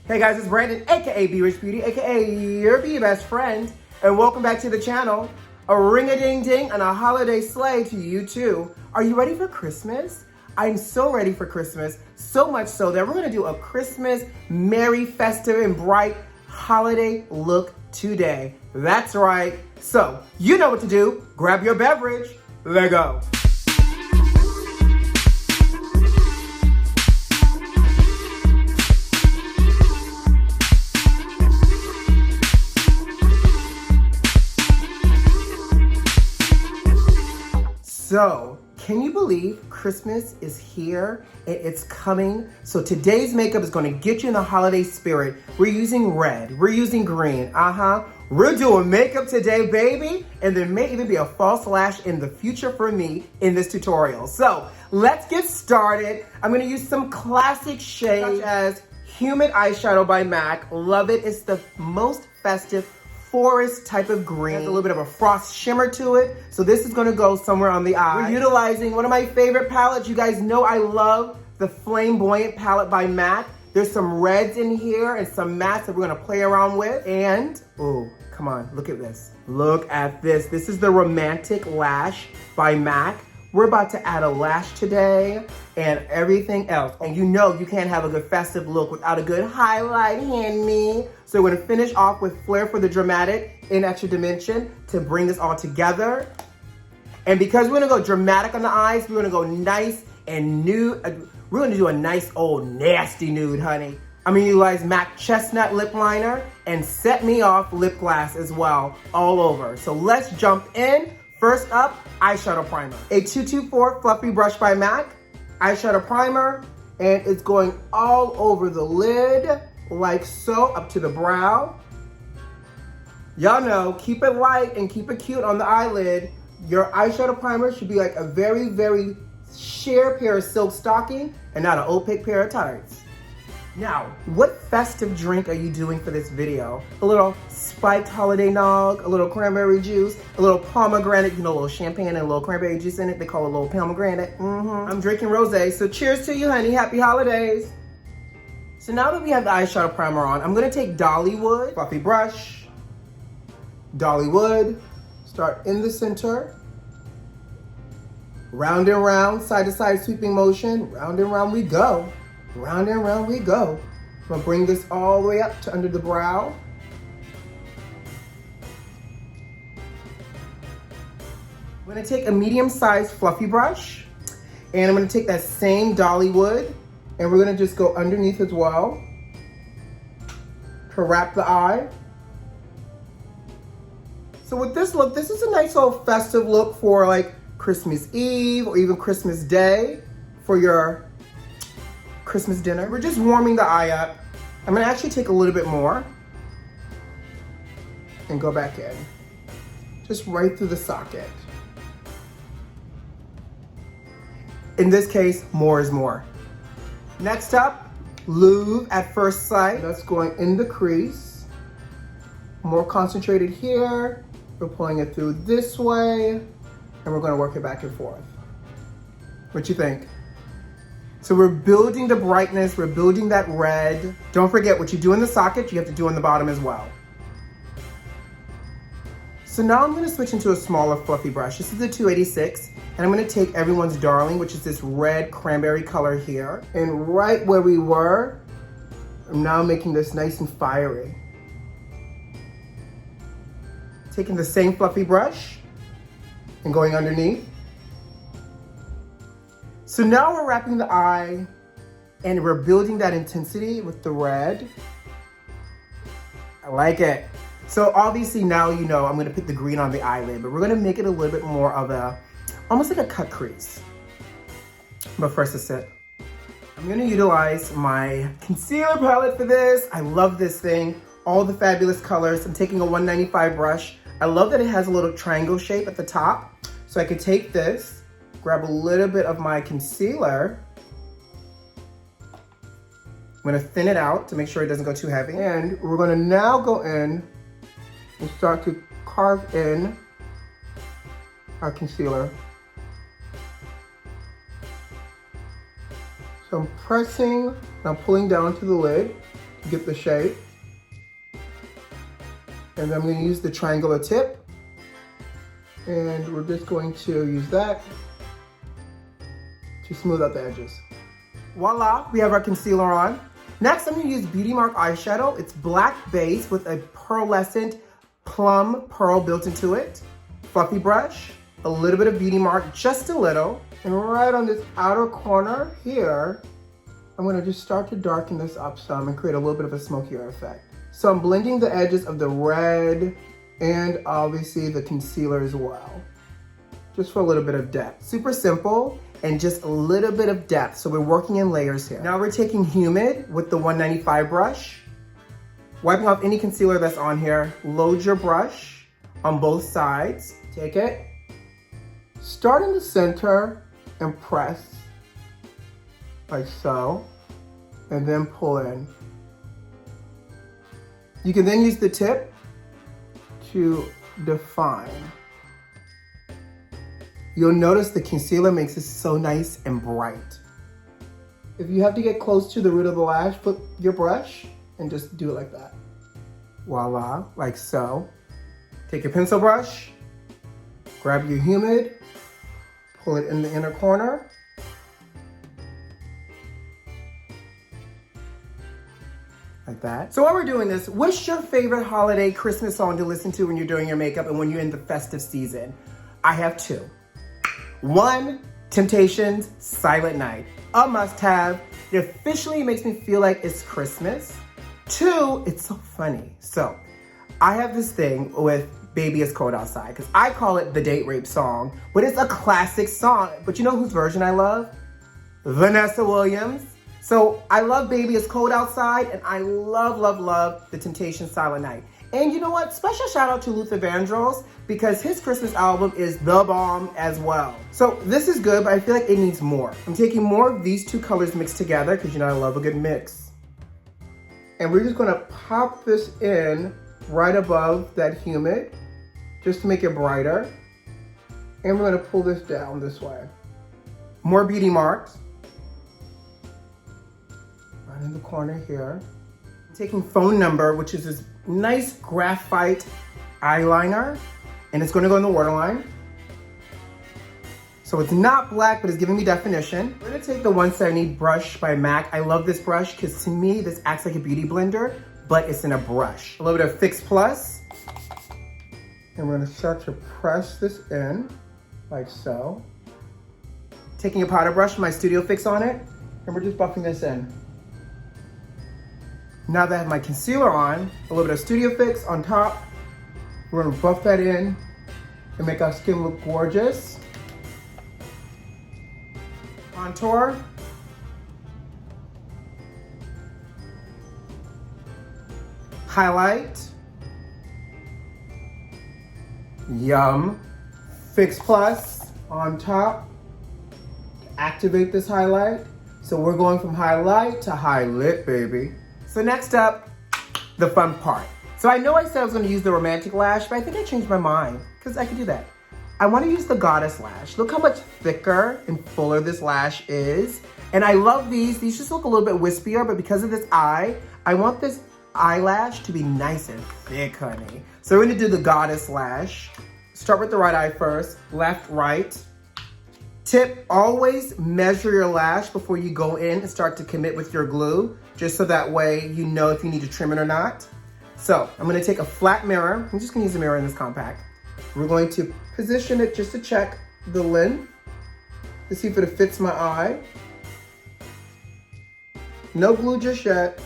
Hey guys, it's Brandon, aka B.Rich Beauty, aka your Be Best Friend, and welcome back to the channel. A ring-a-ding-ding and a holiday sleigh to you too. Are you ready for Christmas? I'm so ready for Christmas, so much so that we're gonna do a Christmas, merry, festive, and bright holiday look today. That's right. So, you know what to do. Grab your beverage. Let go. So, can you believe Christmas is here and it's coming? So today's makeup is gonna get you in the holiday spirit. We're using red, we're using green, We're doing makeup today, baby. And there may even be a false lash in the future for me in this tutorial. So let's get started. I'm gonna use some classic shades such as Humid eyeshadow by MAC. Love it, it's the most festive forest type of green. There's a little bit of a frost shimmer to it. So this is gonna go somewhere on the eye. We're utilizing one of my favorite palettes. You guys know I love the Flame-boyant palette by MAC. There's some reds in here and some mattes that we're gonna play around with. And, oh, come on, look at this. Look at this. This is the Romantic Lash by MAC. We're about to add a lash today and everything else. And you know you can't have a good festive look without a good highlight, honey. So we're gonna finish off with Flair for the Dramatic in Extra Dimension to bring this all together. And because we're gonna go dramatic on the eyes, we're gonna go nice and nude. We're gonna do a nice old nasty nude, honey. I'm gonna utilize MAC Chestnut lip liner and Set Me Off lip gloss as well, all over. So let's jump in. First up, eyeshadow primer. A 224 fluffy brush by MAC, eyeshadow primer, and it's going all over the lid, like so, up to the brow. Y'all know, keep it light and keep it cute on the eyelid. Your eyeshadow primer should be like a very, very sheer pair of silk stocking and not an opaque pair of tights. Now, what festive drink are you doing for this video? A little spiked holiday nog, a little cranberry juice, a little pomegranate, you know, a little champagne and a little cranberry juice in it. They call it a little pomegranate. I'm drinking rosé, so cheers to you, honey. Happy holidays. So now that we have the eyeshadow primer on, I'm gonna take Dollywood, fluffy brush, Dollywood, start in the center, round and round, side to side sweeping motion, round and round we go. Round and round we go. I'm gonna bring this all the way up to under the brow. I'm gonna take a medium-sized fluffy brush and I'm gonna take that same Dollywood and we're gonna just go underneath as well to wrap the eye. So with this look, this is a nice little festive look for like Christmas Eve or even Christmas Day for your Christmas dinner. We're just warming the eye up. I'm gonna actually take a little bit more and go back in. Just right through the socket. In this case, more is more. Next up, Louvre at First Sight. That's going in the crease. More concentrated here. We're pulling it through this way and we're gonna work it back and forth. What you think? So we're building the brightness, we're building that red. Don't forget what you do in the socket, you have to do on the bottom as well. So now I'm gonna switch into a smaller fluffy brush. This is the 286, and I'm gonna take everyone's darling, which is this red cranberry color here. And right where we were, I'm now making this nice and fiery. Taking the same fluffy brush and going underneath. So now we're wrapping the eye and we're building that intensity with the red. I like it. So obviously now you know I'm gonna put the green on the eyelid, but we're gonna make it a little bit more of a, almost like a cut crease. But first a sip. I'm gonna utilize my concealer palette for this. I love this thing, all the fabulous colors. I'm taking a 195 brush. I love that it has a little triangle shape at the top. So I could take this, grab a little bit of my concealer. I'm gonna thin it out to make sure it doesn't go too heavy. And we're gonna now go in and start to carve in our concealer. So I'm pressing, and I'm pulling down to the lid. to get the shape. And then I'm gonna use the triangular tip. And we're just going to use that to smooth out the edges. Voila, we have our concealer on. Next, I'm gonna use Beauty Mark eyeshadow. It's black base with a pearlescent plum pearl built into it. Fluffy brush, a little bit of Beauty Mark, just a little. And right on this outer corner here, I'm gonna just start to darken this up some and create a little bit of a smokier effect. So I'm blending the edges of the red and obviously the concealer as well, just for a little bit of depth. Super simple and just a little bit of depth. So we're working in layers here. Now we're taking Humid with the 195 brush, wiping off any concealer that's on here. Load your brush on both sides. Take it, start in the center and press like so, and then pull in. You can then use the tip to define. You'll notice the concealer makes it so nice and bright. If you have to get close to the root of the lash, put your brush and just do it like that. Voila, like so. Take your pencil brush, grab your Humid, pull it in the inner corner. Like that. So while we're doing this, what's your favorite holiday Christmas song to listen to when you're doing your makeup and when you're in the festive season? I have two. One, Temptations, Silent Night. A must-have. It officially makes me feel like it's Christmas. Two, it's so funny. So I have this thing with Baby It's Cold Outside, because I call it the date rape song, but it's a classic song. But you know whose version I love? Vanessa Williams. So I love Baby It's Cold Outside, and I love, love, love the Temptations Silent Night. And you know what? Special shout out to Luther Vandross, because his Christmas album is the bomb as well. So this is good, but I feel like it needs more. I'm taking more of these two colors mixed together, because you know I love a good mix. And we're just gonna pop this in right above that Humid, just to make it brighter. And we're gonna pull this down this way. More Beauty Marks. Right in the corner here. I'm taking Phone Number, which is this nice graphite eyeliner, and it's gonna go in the waterline. So it's not black, but it's giving me definition. We're gonna take the 170 brush by MAC. I love this brush, because to me, this acts like a beauty blender, but it's in a brush. A little bit of Fix Plus. And we're gonna start to press this in, like so. Taking a powder brush, my Studio Fix on it, and we're just buffing this in. Now that I have my concealer on, a little bit of Studio Fix on top, we're gonna buff that in and make our skin look gorgeous. Contour. Highlight. Yum. Fix Plus on top. Activate this highlight. So we're going from highlight to highlight, baby. So next up, the fun part. So I know I said I was gonna use the romantic lash, but I think I changed my mind, because I can do that. I wanna use the Goddess lash. Look how much thicker and fuller this lash is. And I love these. These just look a little bit wispier, but because of this eye, I want this eyelash to be nice and thick, honey. So we're gonna do the Goddess lash. Start with the right eye first, left, right. Tip, always measure your lash before you go in and start to commit with your glue, just so that way you know if you need to trim it or not. So I'm gonna take a flat mirror. I'm just gonna use a mirror in this compact. We're going to position it just to check the length, to see if it fits my eye. No glue just yet.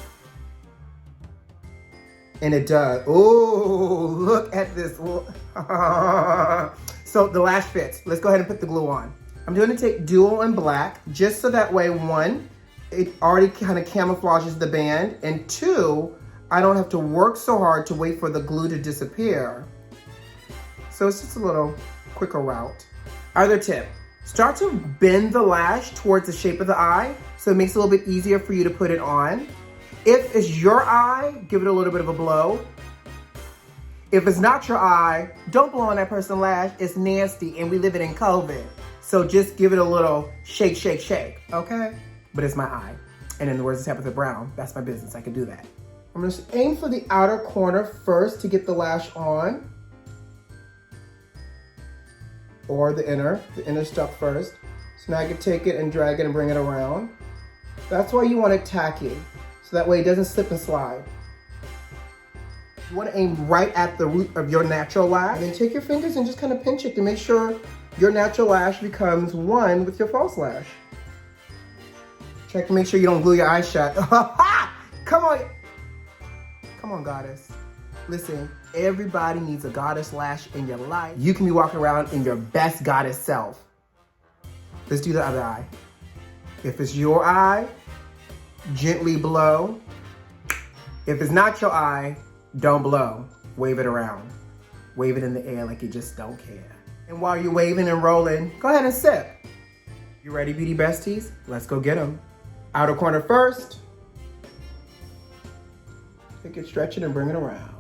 And it does. Oh, look at this. So the lash fits. Let's go ahead and put the glue on. I'm going to take Dual and Black, just so that way, one, it already kind of camouflages the band, and two, I don't have to work so hard to wait for the glue to disappear. So it's just a little quicker route. Other tip, start to bend the lash towards the shape of the eye, so it makes it a little bit easier for you to put it on. If it's your eye, give it a little bit of a blow. If it's not your eye, don't blow on that person's lash. It's nasty, and we live it in COVID. So just give it a little shake, shake, shake, okay? But it's my eye. And in the words of Tabitha Brown, that's my business, I can do that. I'm gonna aim for the outer corner first to get the lash on. Or the inner stuff first. So now I can take it and drag it and bring it around. That's why you want it tacky, so that way it doesn't slip and slide. You want to aim right at the root of your natural lash. And then take your fingers and just kind of pinch it to make sure your natural lash becomes one with your false lash. Check to make sure you don't glue your eyes shut. Come on. Come on, goddess. Listen, everybody needs a goddess lash in your life. You can be walking around in your best goddess self. Let's do the other eye. If it's your eye, gently blow. If it's not your eye, don't blow. Wave it around. Wave it in the air like you just don't care. And while you're waving and rolling, go ahead and sip. You ready, beauty besties? Let's go get them. Outer corner first. Take it, stretch it, and bring it around.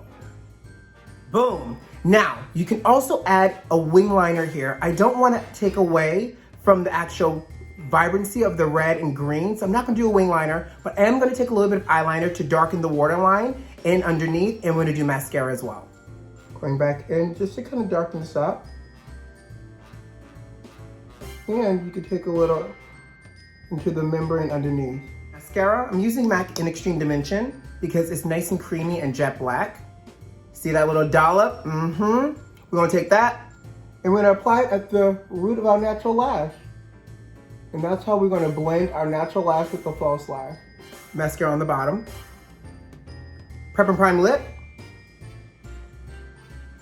Boom. Now, you can also add a wing liner here. I don't want to take away from the actual vibrancy of the red and green, so I'm not going to do a wing liner, but I am going to take a little bit of eyeliner to darken the waterline and underneath, and we're going to do mascara as well. Going back in just to kind of darken this up. And you can take a little into the membrane underneath. Mascara, I'm using MAC in Extreme Dimension because it's nice and creamy and jet black. See that little dollop? We're gonna take that and we're gonna apply it at the root of our natural lash. And that's how we're gonna blend our natural lash with the false lash. Mascara on the bottom. Prep+Prime lip.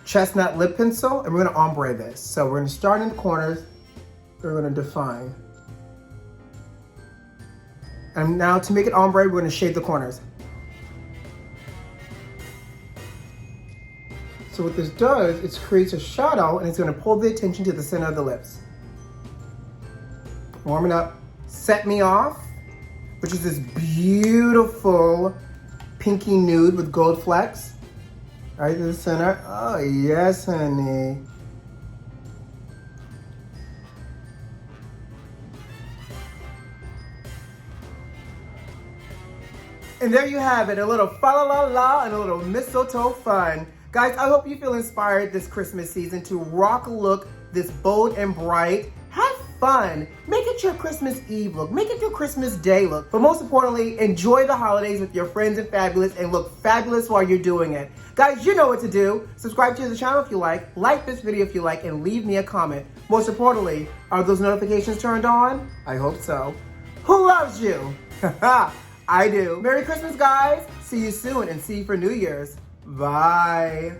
Chestnut lip pencil, and we're gonna ombre this. So we're gonna start in the corners, we're gonna define. And now to make it ombre, we're gonna shade the corners. So what this does, it creates a shadow and it's gonna pull the attention to the center of the lips. Warming up Set Me Off, which is this beautiful pinky nude with gold flecks. Right to the center. Oh yes, honey. And there you have it, a little fa la la la and a little mistletoe fun. Guys, I hope you feel inspired this Christmas season to rock a look this bold and bright. Have fun. Make it your Christmas Eve look. Make it your Christmas Day look. But most importantly, enjoy the holidays with your friends and fabulous and look fabulous while you're doing it. Guys, you know what to do. Subscribe to the channel if you like this video if you like, and leave me a comment. Most importantly, are those notifications turned on? I hope so. Who loves you? I do. Merry Christmas, guys. See you soon and see you for New Year's. Bye.